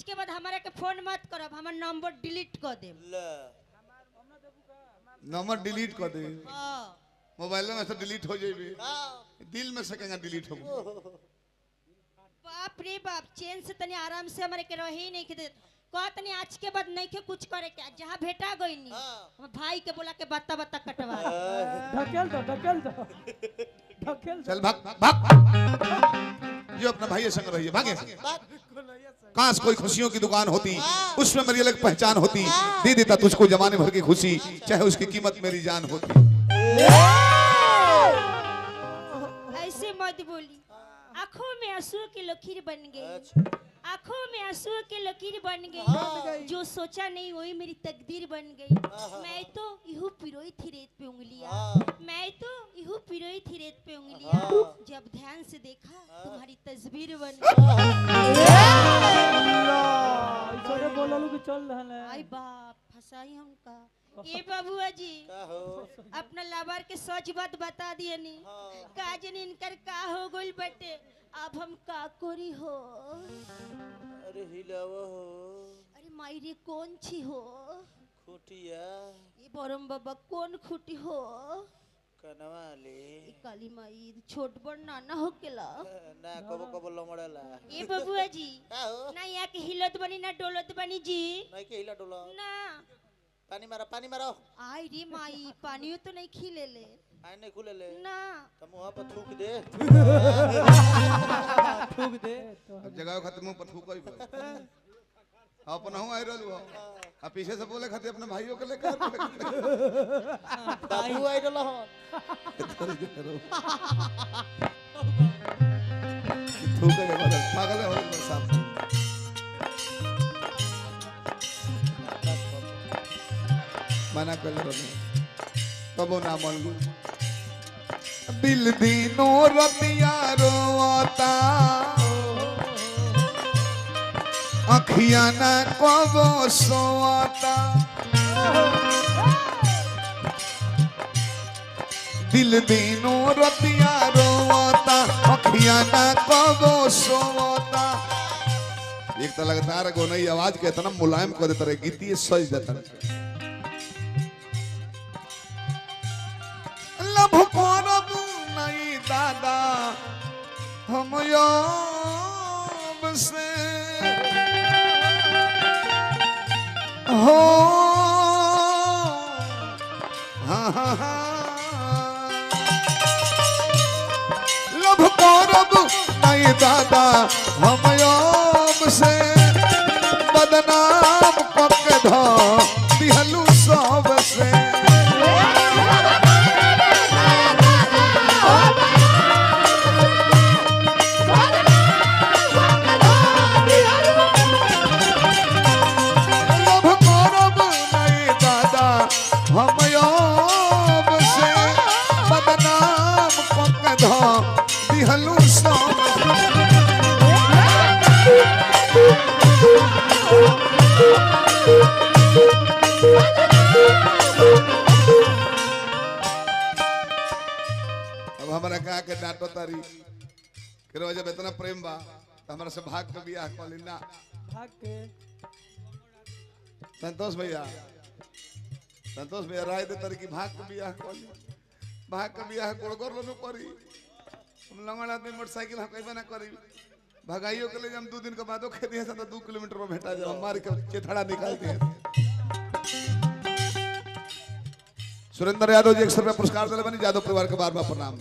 के बाद हमारे के फोन मत करब, हमर नंबर डिलीट कर देब। नंबर डिलीट कर दे, हां मोबाइल में से डिलीट हो जाएगी, दिल में से कहेंगे डिलीट हो। बाप रे बाप, चैन से तनी आराम से हमारे के रही नहीं के कहतनी आज के बाद नहीं के कुछ करे के, जहां भेटा गई नहीं हम भाई के बोला के बत्ता बत्ता कटवा ढकेल दो ढकेल दो ढकेल चल भाग भाग, जो अपना भाई संग रहिए, भागे। काश कोई खुशियों की दुकान होती, उसमें मेरी अलग पहचान होती, दे देता तुझको जमाने भर की खुशी, चाहे उसकी कीमत मेरी जान होती। ऐसे मत बोली, आंखों में आंसू की लकीर बन गई, आंखों में आंसू की लकीर बन गई, जो सोचा नहीं वही मेरी तकदीर बन गई। मैं तो यूं पिरोई थी रेत पे उंगलियां, मैं तो यूं पिरोई थी रेत पे उंगलियां, जब ध्यान से देखा तुम्हारी तस्वीर बन गई। इसरे बोललू कि चल रहले। आई बाप फसाई हमका। ये बाबूआ जी अपना लाबार के सच बात बता दिए नी, काजन इनकर का हो गइल बटे, अब हम का करी हो। अरे हिलावा हो, अरे मायरे कौन छी हो खुटिया, ये बरम बाबा कौन खुटी हो, कनवा ले काली माई छोट बड़ नाना हो केला ना कबो कबो लमड़ला। ये बाबूआ जी का हो ना यहाँ के हिलत बनी ना डोलत बनी जी, नहीं के हिला डोला, ना पानी मारो आई रे माई पानियो तो नहीं खिले ले, आए नहीं खुले ले ना तो मुंह पर थूक दे, थूक दे जगह खत्म पर थूक ही अपना हूं आई रहलू हो, अब पीछे से बोले खाते अपने भाइयों के लेकर बाबू आई डोला हो थूक के बाद पागल हो गए साहब। मना कर लो तब ना मन लू, दिल दीनो रतिया रोता, अखिया न कबो सोता, दिल दीनो रतिया रोता, अखिया न कबो सोता। एक तो लगातार गोनई आवाज के इतना मुलायम कर देता रहे, गीती सज देता नहीं दादा हम याब से हो, लभ करब नहीं दादा हम याब से, बदनाम पक धो दिहलू सब से। हम याब से बदनाम पक धो दिहलू सब। अब हमारा कहा के डांटो तारी करो, जब इतना प्रेम बा तो हमारा से भाग के बियाह कर ली ना, भाग के संतोष भैया राय दे तारी की भाग के बियाह कर ली, भाग के बियाह गोड़ लो करी, हम लंगड़ आदमी मोटरसाइकिल हम कहीं ना करी, भगाइयो के लिए हम 2 दिन के बाद खेत दिए तो 2 किलोमीटर में भेटा जाए, मार के चेथड़ा निकाल दिए। सुरेंद्र यादव जी 100 रुपया पुरस्कार दिले बनी, यादव परिवार के बार-बार प्रणाम।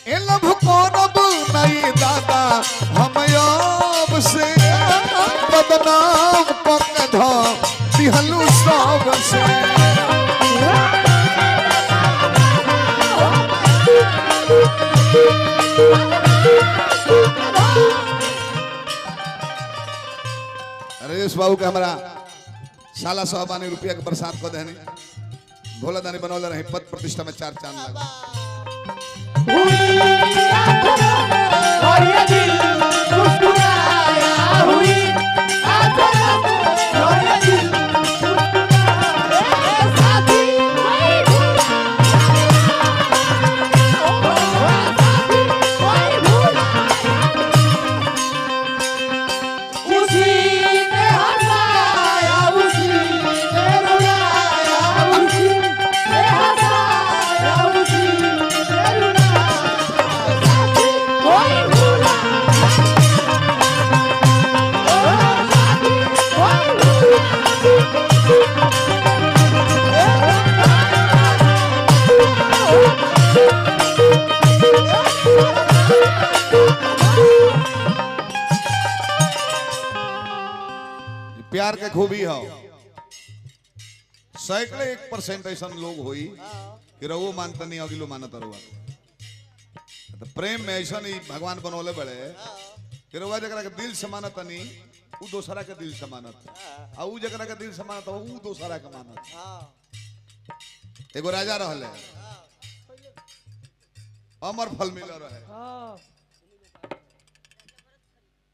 ए लभ करब नहीं दादा हम याब से, बदनाम पक धो दिहलू सब से। नरेश बाबू के हमारा साला सौबानी रुपया के बरसात को देने, भोला दानी बनौले रहे, पद प्रतिष्ठा में 4 चांद लगा। प्यार के खूबी हो सैकड़े 1% ऐसा लोग होई कि रहो मानता नहीं अगिलो मानत रहुआ तो प्रेम में ऐसा नहीं भगवान बनौले बड़े कि रहुआ जगह के दिल से मानत नहीं वो दूसरा के दिल से मानत आ ऊ जगह के दिल से मानत वो दूसरा के मानत एगो राजा रहले अमर फल मिल रहे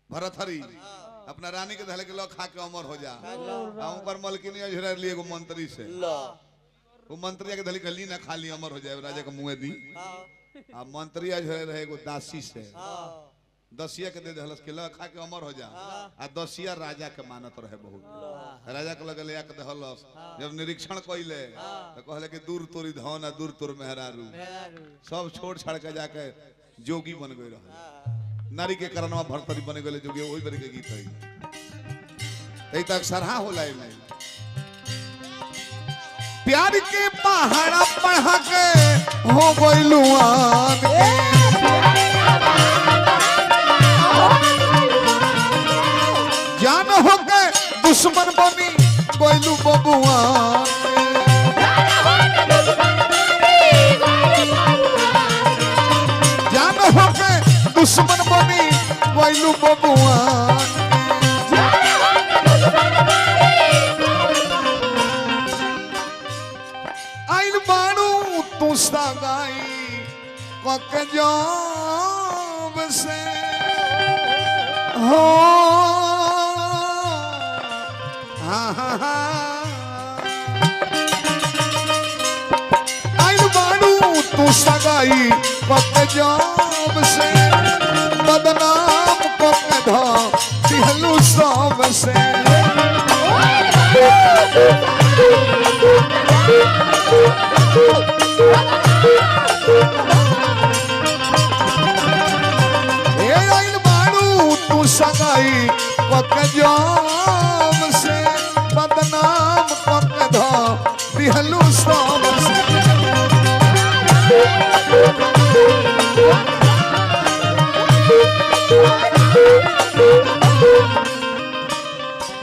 भरथरी अपना रानी के धले के लोग खा के अमर हो जा ऊपर मलकिनी अजरा लिए एगो मंत्री से वो मंत्री के धली गली ना खाली अमर हो जाए राजा के मुंह दी आ मंत्री अजरा रहे एगो दासी से दसिया के दे दहलस के लोग खा के अमर हो जा आ दसिया राजा के मानत रहे बहुत राजा के लगे ले के दहलस जब निरीक्षण कइले तो कहले कि दूर तोरी धन आ दूर तोर मेहरारू सब छोड़ छाड़ के जाके जोगी बन गए रहे नारी के कारणवा भरतरी बने गए जोगी वही बन के गीत है तक सरहा होला में प्यार के पहाड़ा पढ़ा के हो गइलुआन जान हो के दुश्मन बनी गइलु बबुआन जान हो के दुश्मन बनी गइलु बबुआन आइल बाणू तू सगाई कके जाम से हो आइल बाणू तू सगाई कके जाम से बदनाम कके धा दिहलू सब से आइल बारू तू सगाई कके जाम से बदनाम कके धा दिहलू सब से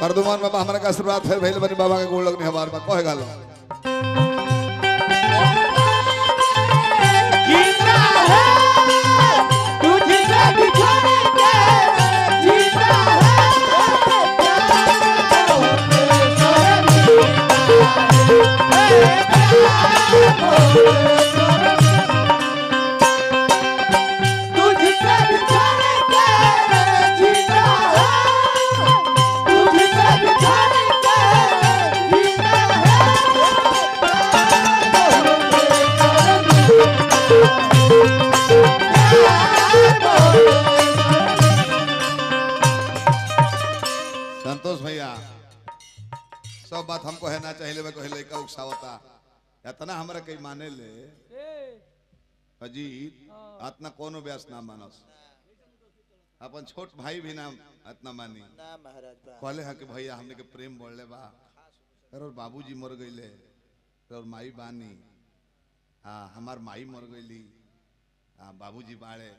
परदुमान बाबा हमारा का आशीर्वाद है भैल बनी बाबा के गोड़ लगने हमार में कहे गालो जीता है तुझसे बिछड़ेंगे जीता तुझसे बिछड़ेंगे जीता तुझसे बिछड़ेंगे जीता संतोष भैया सब बात हमको है ना चाहिए मैं कहले का उकसावता इतना हमरा कई माने ले अजीत इतना कोनो व्यास ना मानस अपन छोट भाई भी ना इतना मानी ना महाराज बा कहले है कि भैया हमने के प्रेम बोलले बा और बाबूजी मर गईले और माई बानी हाँ हमार माई मर गईली हाँ बाबूजी बाड़े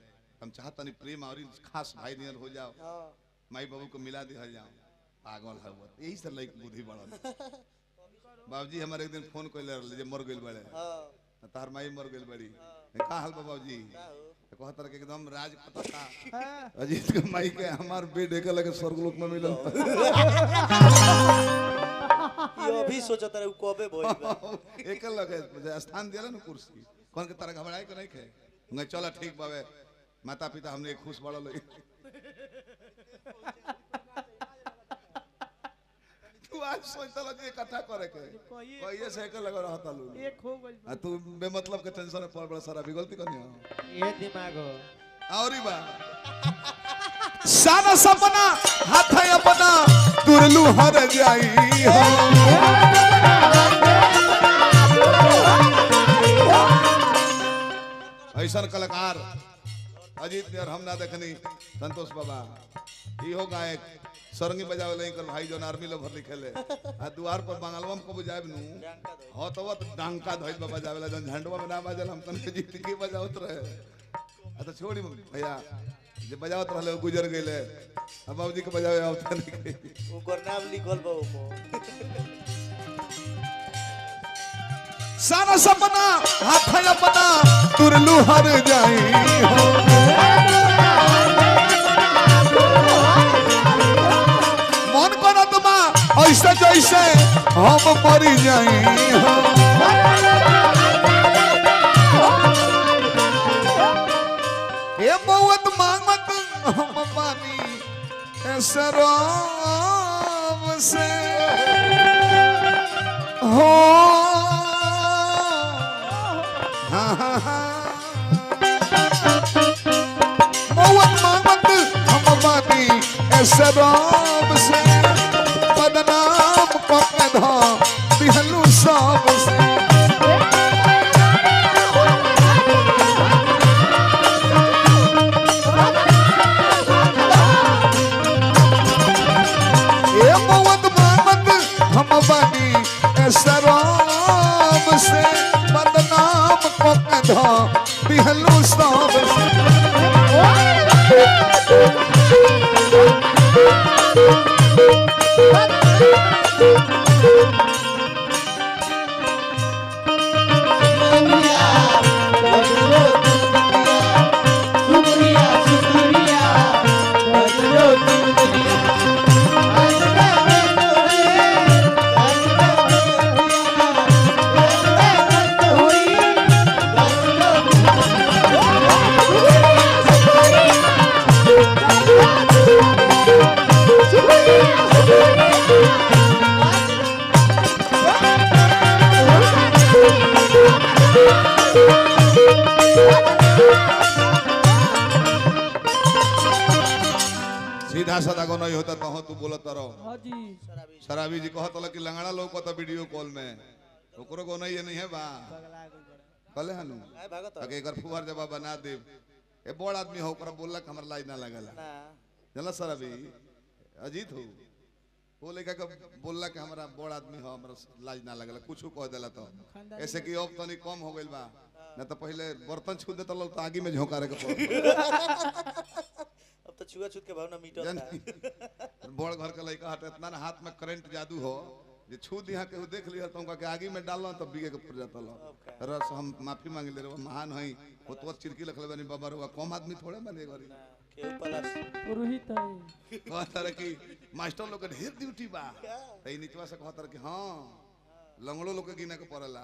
हम चाहतनी प्रेम और खास भाई नियर हो जाओ माई बाबू को मिला दिया जाओ पागल है वो यही से लाइक बुद्धि बढ़ल बाबूजी हमारे एक दिन फोन कइले रहले जे मर गइल बड़े तार माई मर गइल बड़ी का हाल बाबूजी कहतर के एकदम राज पता था अजीत के माई के हमार बेड एक लगे स्वर्गलोक में मिलल यो भी सोचत रहे कबे भइल बा एक लगे स्थान दिला न कुर्सी कौन के तरह घबराए के नहीं खे उंगे चला ठीक बावे माता पिता हमने खुश बड़ल तू आज सोचता जे इकट्ठा करे के कहिए से एक लगे रहता लू एक हो गइल आ तू बेमतलब के टेंशन में पड़ बड़ा सारा बिगलती करनी हो ये दिमाग हो औरी बा सारा सपना हाथ है अपना तुरलू हर जाई हो ऐसा कलाकार अजीत ने और हम ना देखनी संतोष बाबा इहो गायक सरंगी बजावे ले कर भाई जोन आर्मी लवर लिखेले आ द्वार पर बंगालवा में को बजावे नु हतवत डांका धइल बाबा बजावेला जोन झंडवा में ना बजल हम तन के जीत के बजावत रहे आ तो छोड़ी भैया जे बजावत रहले वो गुजर गइले अब बाबूजी के बजावे आवता नहीं ओकर नाम लिखल बा ओको सारा सपना हाथ अपना तुरलू हर जाई हो मन करत बा ऐसे जैसे हम मरी जाई हो ये मौत मांगत हम पानी शराब से हो मौत मांगत हम पानी शराब से बदनाम पकड़ा दिहलू सब से शराब से बदनाम को कधा दिहलू सब से सीधा साधा को नहीं होता तो तू बोलत रहो हाँ जी शराबी जी कहत कि लंगड़ा लोग को तो वीडियो कॉल में ओकरो को नहीं है बा कहले हनु अगे एकर फुहार जवाब बना दे ए बड़ आदमी हो ओकरा बोलला कि हमरा लाज ना लगला ना जनला शराबी अजीत हो बोले का बोलला कि हमरा बड़ आदमी हो हमरा लाज ना लगला कुछ कह देला तो ऐसे कि अब तनी कम हो गइल बा ना तो पहले बर्तन छू देता लोग तो आगे में झोंकारे के पड़ अब तो छुआ-छूत के भावना मीटर था बड़ घर का लड़का हटे इतना हाथ में करंट जादू हो जे छू दिया के देख लिया तो उनका के आगे में डालना तो बिगे के पड़ जाता लो रस हम माफी मांग ले रे महान हई वो तो चिरकी लखले बनी बाबा रे कम आदमी थोड़े बने घरी केहू पलास पुरोहित है कहतर कि मास्टर लोग के ढेर ड्यूटी बा तई निचवा से कहतर कि हां लंगड़ो लोग के गिने के पड़ेला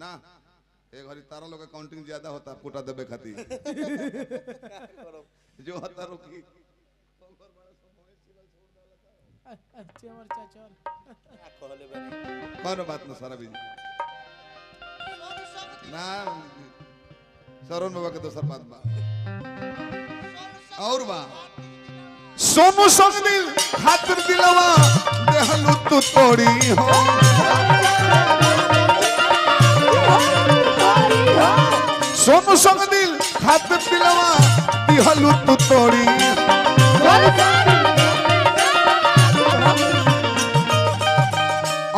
ना एक घड़ी तारा लोग के काउंटिंग ज्यादा होता कोटा देबे खातिर जो होता रुकी चमर चाचर कहले बनी कौन बात ना सारा बीज ना सरोन बाबा के दोसर बात बा और बा सोनू संग दिल खातिर दिलवा देहलू तू तोड़ी हो सोनू संग दिल खातिर दिलवा देहलू तू तोड़ी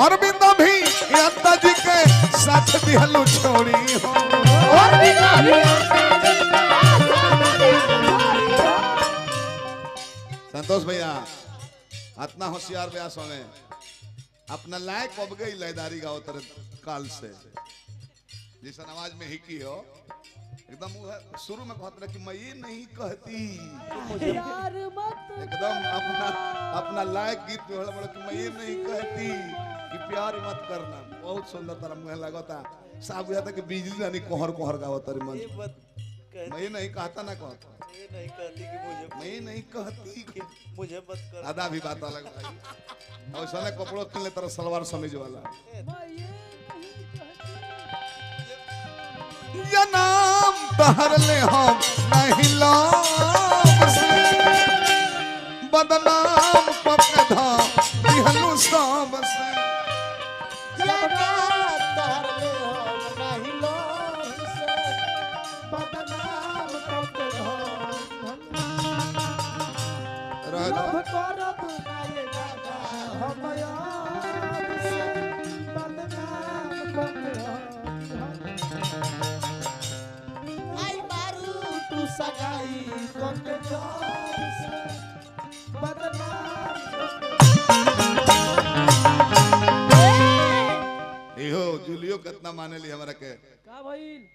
अरविंद भी अत्ता जी के साथ दिहलू छोड़ी हो संतोष भैया इतना होशियार व्यास होने अपना लायक कब गई लयदारी गाओ तरह काल से जिस आवाज में ही की हो एकदम शुरू में कहते कि मैं ये नहीं कहती यार मत एकदम अपना लायक गीत में होला कि मैं ये नहीं कहती कि प्यार मत करना बहुत सुंदर तरह मुझे लगता साहब बुझा था कि बिजली रानी कोहर कोहर गावत रे मन ये मत कहती मैं ये नहीं कहता ना कहता ये नहीं कहती कि मुझे मैं ये नहीं कहती कि मुझे मत कर आधा भी बात अलग भाई और साले कपड़ों के लिए तरह सलवार समीज वाला मैं ये नहीं कहती या नाम तहर ले हम नहीं लाम से बदनाम पकड़ा दिहलू सब से लव करब नाये दादा हम यार से बदनाम पकड़ा आई मारू तू सगाई कोके जा माने ली हमरा के का भइल